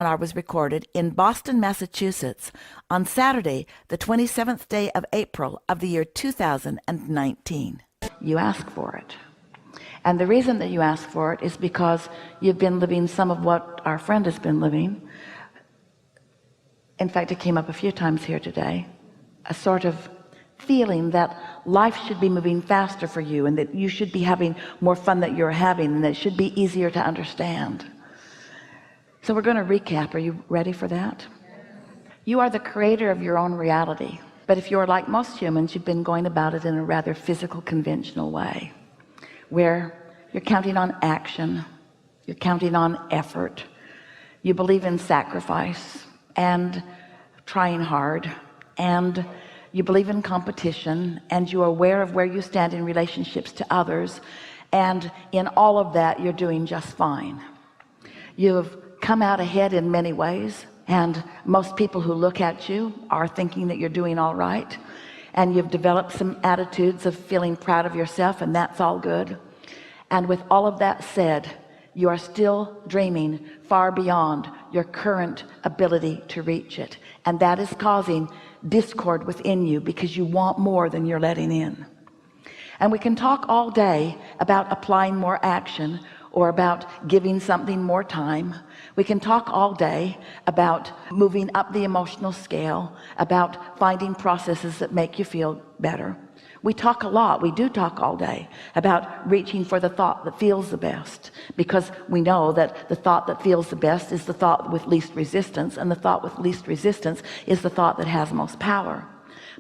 was recorded in Boston, Massachusetts on Saturday, the 27th day of April of the year 2019. You ask for it. And the reason that you ask for it is because you've been living some of what our friend has been living. In fact, it came up a few times here today, a sort of feeling that life should be moving faster for you and that you should be having more fun that you're having and that it should be easier to understand. So we're going to recap. Are you ready for that? You are the creator of your own reality, but if you're like most humans, you've been going about it in a rather physical, conventional way where you're counting on action, you're counting on effort, you believe in sacrifice and trying hard, and you believe in competition, and you're aware of where you stand in relationships to others, and in all of that you're doing just fine. You've come out ahead in many ways, and most people who look at you are thinking that you're doing all right, and you've developed some attitudes of feeling proud of yourself, and that's all good. And with all of that said, you are still dreaming far beyond your current ability to reach it, and that is causing discord within you because you want more than you're letting in. And we can talk all day about applying more action or about giving something more time. We can talk all day about moving up the emotional scale, about finding processes that make you feel better. We talk a lot, we do talk all day about reaching for the thought that feels the best, because we know that the thought that feels the best is the thought with least resistance, and the thought with least resistance is the thought that has most power.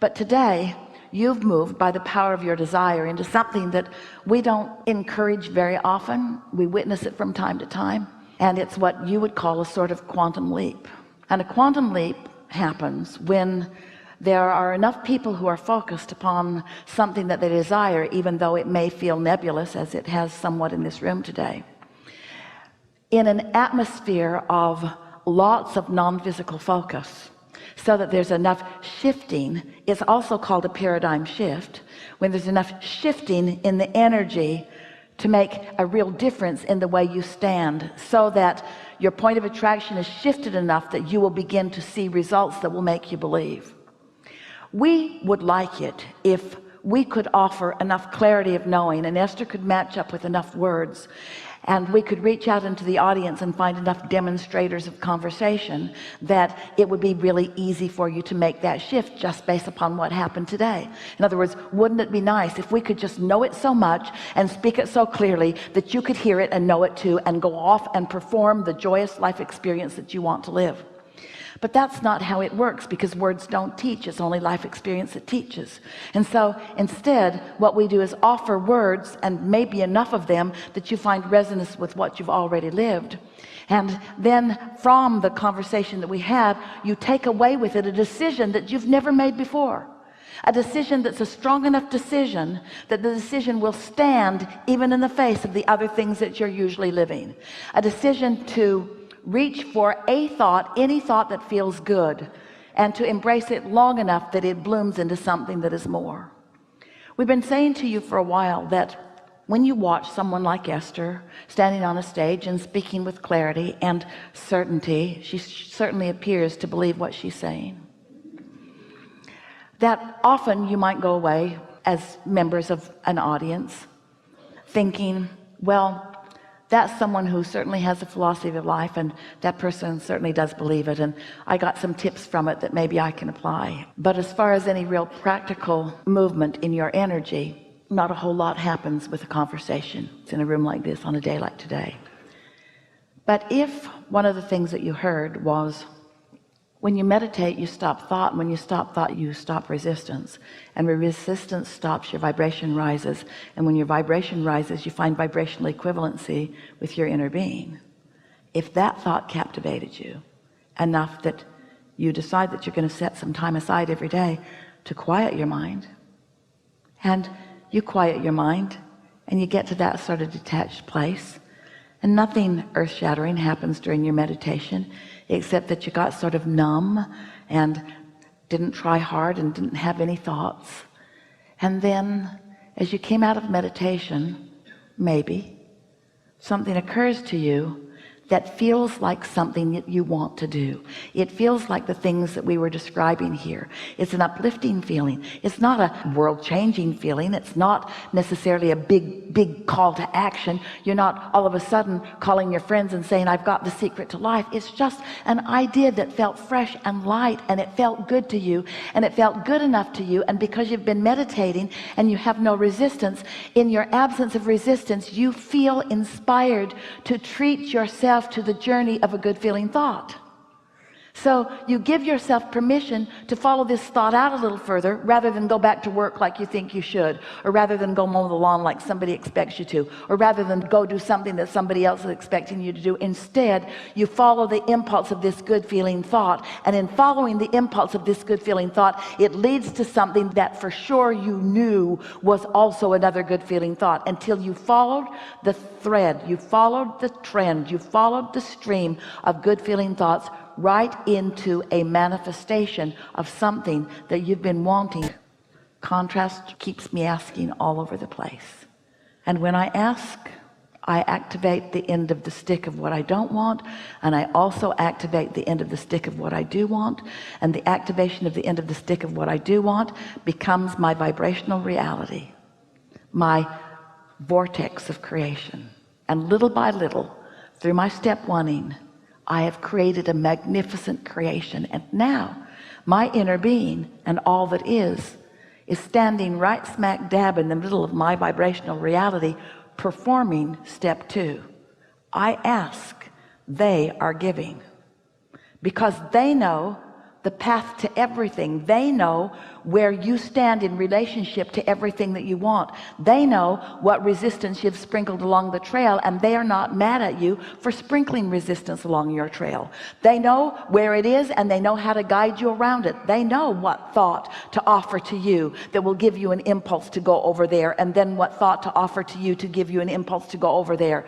But today you've moved by the power of your desire into something that we don't encourage very often. We witness it from time to time, and it's what you would call a sort of quantum leap. And a quantum leap happens when there are enough people who are focused upon something that they desire, even though it may feel nebulous, as it has somewhat in this room today, in an atmosphere of lots of non-physical focus, so that there's enough shifting. It's also called a paradigm shift, when there's enough shifting in the energy to make a real difference in the way you stand, so that your point of attraction is shifted enough that you will begin to see results that will make you believe. We would like it if we could offer enough clarity of knowing, and Esther could match up with enough words, and we could reach out into the audience and find enough demonstrators of conversation that it would be really easy for you to make that shift just based upon what happened today. In other words, wouldn't it be nice if we could just know it so much and speak it so clearly that you could hear it and know it too, and go off and perform the joyous life experience that you want to live? But that's not how it works, because words don't teach. It's only life experience that teaches. And so instead, what we do is offer words, and maybe enough of them that you find resonance with what you've already lived. And then from the conversation that we have, you take away with it a decision that you've never made before. A decision that's a strong enough decision that the decision will stand even in the face of the other things that you're usually living. A decision to reach for a thought, any thought that feels good, and to embrace it long enough that it blooms into something that is more. We've been saying to you for a while that when you watch someone like Esther standing on a stage and speaking with clarity and certainty, she certainly appears to believe what she's saying, that often you might go away as members of an audience thinking, well, that's someone who certainly has a philosophy of life, and that person certainly does believe it, and I got some tips from it that maybe I can apply. But as far as any real practical movement in your energy, not a whole lot happens with a conversation. It's in a room like this on a day like today. But if one of the things that you heard was, when you meditate, you stop thought, and when you stop thought, you stop resistance, and when resistance stops, your vibration rises, and when your vibration rises, you find vibrational equivalency with your inner being. If that thought captivated you enough that you decide that you're going to set some time aside every day to quiet your mind, and you quiet your mind and you get to that sort of detached place, and nothing earth-shattering happens during your meditation except that you got sort of numb and didn't try hard and didn't have any thoughts. And then as you came out of meditation, maybe something occurs to you that feels like something that you want to do. It feels like the things that we were describing here. It's an uplifting feeling. It's not a world-changing feeling. It's not necessarily a big call to action. You're not all of a sudden calling your friends and saying, I've got the secret to life. It's just an idea that felt fresh and light, and it felt good to you, and it felt good enough to you. And because you've been meditating and you have no resistance, in your absence of resistance, you feel inspired to treat yourself to the journey of a good feeling thought. So you give yourself permission to follow this thought out a little further, rather than go back to work like you think you should, or rather than go mow the lawn like somebody expects you to, or rather than go do something that somebody else is expecting you to do. Instead, you follow the impulse of this good feeling thought, and in following the impulse of this good feeling thought, it leads to something that for sure you knew was also another good feeling thought, until you followed the thread, you followed the trend, you followed the stream of good feeling thoughts right into a manifestation of something that you've been wanting. Contrast keeps me asking all over the place, and when I ask, I activate the end of the stick of what I don't want, and I also activate the end of the stick of what I do want, and the activation of the end of the stick of what I do want becomes my vibrational reality, my vortex of creation. And little by little, through my step one-ing, I have created a magnificent creation. And now my inner being and all that is standing right smack dab in the middle of my vibrational reality, performing step two. I ask, they are giving, because they know the path to everything. They know where you stand in relationship to everything that you want. They know what resistance you've sprinkled along the trail, and they are not mad at you for sprinkling resistance along your trail. They know where it is, and they know how to guide you around it. They know what thought to offer to you that will give you an impulse to go over there, and then what thought to offer to you to give you an impulse to go over there.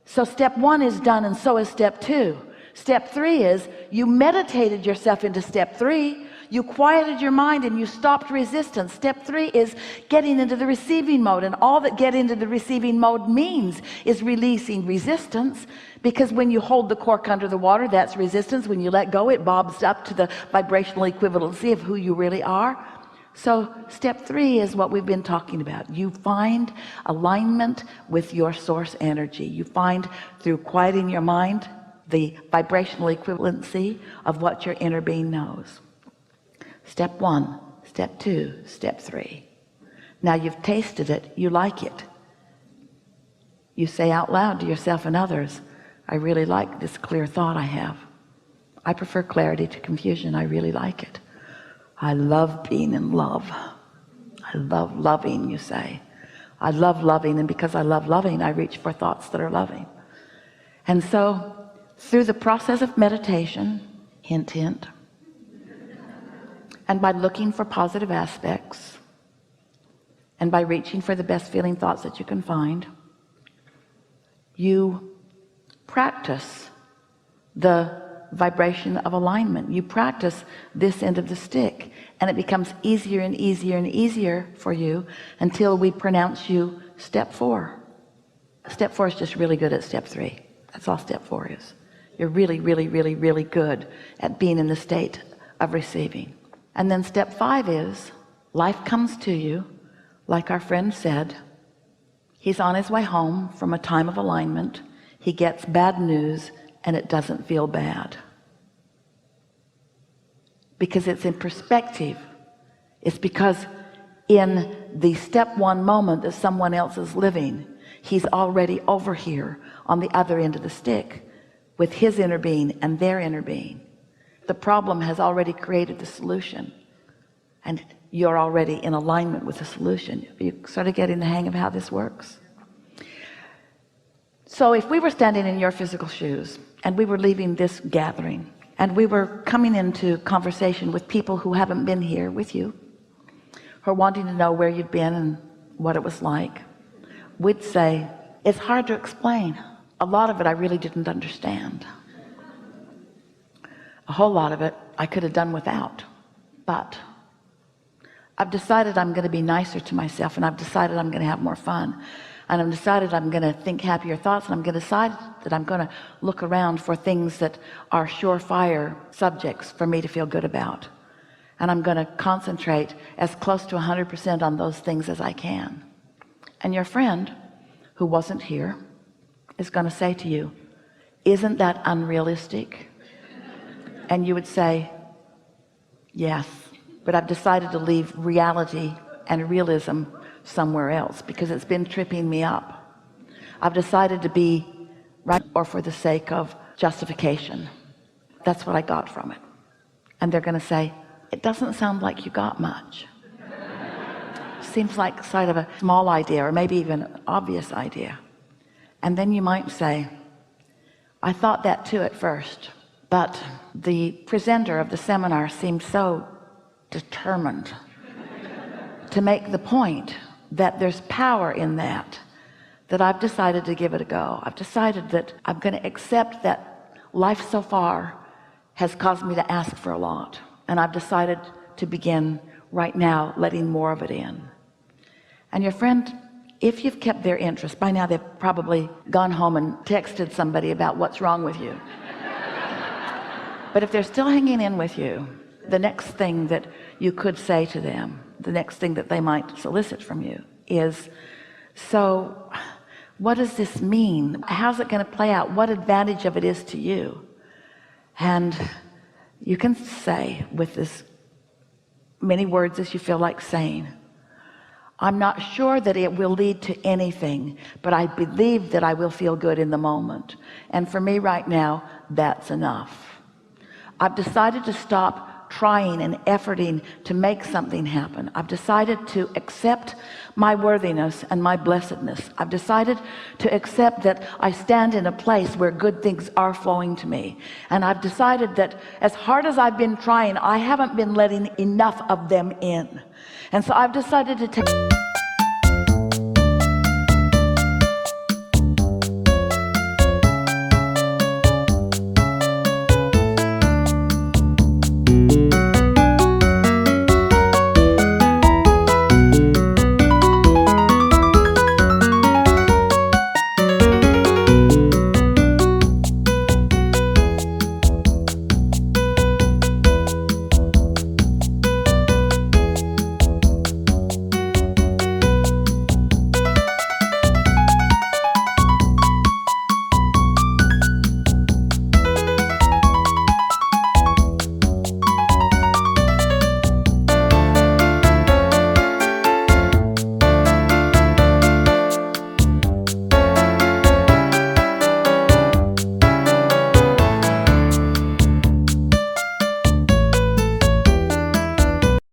So step one is done, and so is step two. Step three is you meditated yourself into step three. You quieted your mind and you stopped resistance. Step three is getting into the receiving mode, and all that get into the receiving mode means is releasing resistance, because when you hold the cork under the water, that's resistance. When you let go, it bobs up to the vibrational equivalency of who you really are. So step three is what we've been talking about. You find alignment with your source energy. You find, through quieting your mind, the vibrational equivalency of what your inner being knows. Step one, step two, step three. Now you've tasted it, you like it. You say out loud to yourself and others, I really like this clear thought I have. I prefer clarity to confusion. I really like it. I love being in love. I love loving, you say. I love loving, and because I love loving, I reach for thoughts that are loving. And so through the process of meditation, hint, hint, and by looking for positive aspects, and by reaching for the best feeling thoughts that you can find, you practice the vibration of alignment. You practice this end of the stick, and it becomes easier and easier and easier for you until we pronounce you step four. Step four is just really good at step three. That's all step four is. You're really, really, really, really good at being in the state of receiving. And then step five is life comes to you, like our friend said. He's on his way home from a time of alignment. He gets bad news, and it doesn't feel bad, because it's in perspective. It's because in the step one moment that someone else is living, he's already over here on the other end of the stick with his inner being and their inner being. The problem has already created the solution, and you're already in alignment with the solution. You sort of getting the hang of how this works. So if we were standing in your physical shoes and we were leaving this gathering, and we were coming into conversation with people who haven't been here with you, who are wanting to know where you've been and what it was like, we'd say, it's hard to explain. A lot of it I really didn't understand. A whole lot of it I could have done without. But I've decided I'm going to be nicer to myself, and I've decided I'm going to have more fun. and I'm decided I'm going to think happier thoughts, and I'm going to decide that I'm going to look around for things that are surefire subjects for me to feel good about, and I'm going to concentrate as close to 100% on those things as I can. And your friend who wasn't here is going to say to you, isn't that unrealistic? And you would say, yes, but I've decided to leave reality and realism somewhere else because it's been tripping me up. I've decided to be right, or for the sake of justification. That's what I got from it. And they're going to say, it doesn't sound like you got much. Seems like sort of a small idea, or maybe even an obvious idea. And then you might say, I thought that too at first, but the presenter of the seminar seemed so determined to make the point that there's power in that I've decided to give it a go. I've decided that I'm going to accept that life so far has caused me to ask for a lot, and I've decided to begin right now letting more of it in. And your friend, if you've kept their interest, by now they've probably gone home and texted somebody about what's wrong with you. But if they're still hanging in with you, the next thing that you could say to them, the next thing that they might solicit from you is, so what does this mean? How's it going to play out? What advantage of it is to you? And you can say with as many words as you feel like saying, I'm not sure that it will lead to anything, but I believe that I will feel good in the moment. And for me right now, that's enough. I've decided to stop trying and efforting to make something happen. I've decided to accept my worthiness and my blessedness. I've decided to accept that I stand in a place where good things are flowing to me. And I've decided that as hard as I've been trying, I haven't been letting enough of them in. And so I've decided to take